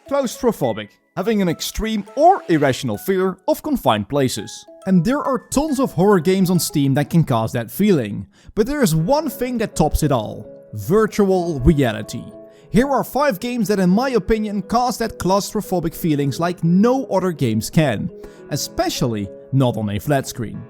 Claustrophobic, having an extreme or irrational fear of confined places. And there are tons of horror games on Steam that can cause that feeling. But there is one thing that tops it all: virtual reality. Here are 5 games that in my opinion cause that claustrophobic feelings like no other games can. Especially not on a flat screen.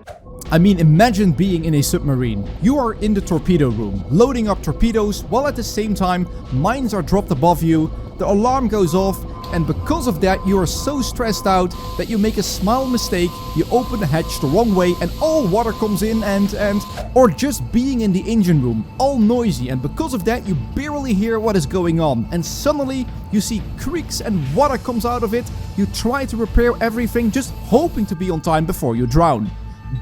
I mean, imagine being in a submarine. You are in the torpedo room, loading up torpedoes, while at the same time mines are dropped above you, the alarm goes off, and because of that you are so stressed out that you make a small mistake, you open the hatch the wrong way and all water comes in or just being in the engine room, all noisy, and because of that you barely hear what is going on, and suddenly you see creaks and water comes out of it. You try to repair everything just hoping to be on time before you drown.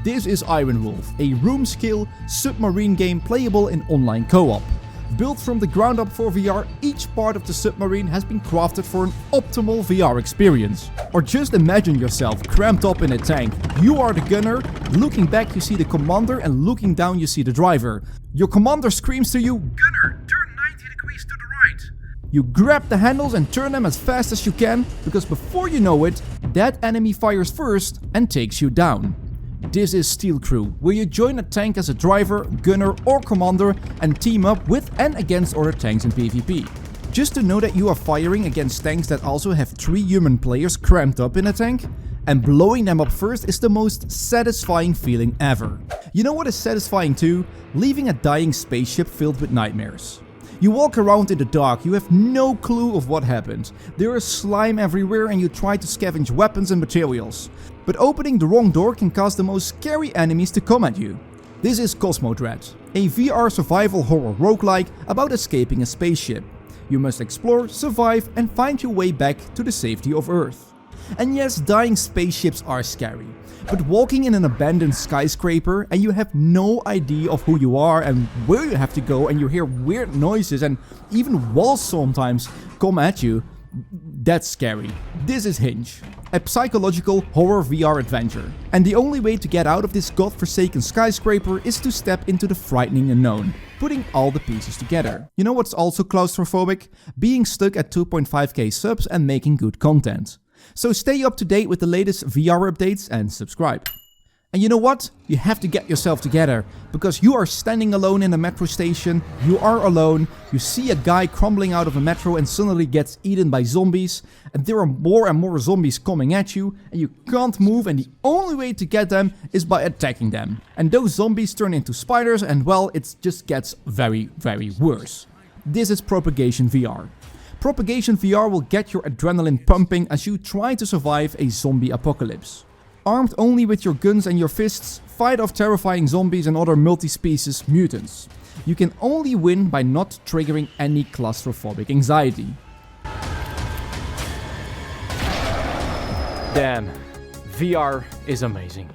This is Iron Wolf, a room-scale submarine game playable in online co-op. Built from the ground up for VR, each part of the submarine has been crafted for an optimal VR experience. Or just imagine yourself cramped up in a tank. You are the gunner, looking back you see the commander, and looking down you see the driver. Your commander screams to you, "Gunner, turn 90 degrees to the right." You grab the handles and turn them as fast as you can, because before you know it, that enemy fires first and takes you down. This is Steel Crew, where you join a tank as a driver, gunner or commander and team up with and against other tanks in PvP. Just to know that you are firing against tanks that also have 3 human players cramped up in a tank, and blowing them up first is the most satisfying feeling ever. You know what is satisfying too? Leaving a dying spaceship filled with nightmares. You walk around in the dark, you have no clue of what happened. There is slime everywhere and you try to scavenge weapons and materials. But opening the wrong door can cause the most scary enemies to come at you. This is Cosmodrea, a VR survival horror roguelike about escaping a spaceship. You must explore, survive and find your way back to the safety of Earth. And yes, dying spaceships are scary. But walking in an abandoned skyscraper and you have no idea of who you are and where you have to go, and you hear weird noises and even walls sometimes come at you, that's scary. This is Hinge, a psychological horror VR adventure. And the only way to get out of this godforsaken skyscraper is to step into the frightening unknown, putting all the pieces together. You know what's also claustrophobic? Being stuck at 2.5k subs and making good content. So stay up to date with the latest VR updates and subscribe. And you know what? You have to get yourself together, because you are standing alone in a metro station, you are alone, you see a guy crumbling out of a metro and suddenly gets eaten by zombies, and there are more and more zombies coming at you, and you can't move, and the only way to get them is by attacking them. And those zombies turn into spiders, and well, it just gets very, very worse. This is Propagation VR. Propagation VR will get your adrenaline pumping as you try to survive a zombie apocalypse. Armed only with your guns and your fists, fight off terrifying zombies and other multi-species mutants. You can only win by not triggering any claustrophobic anxiety. Damn, VR is amazing.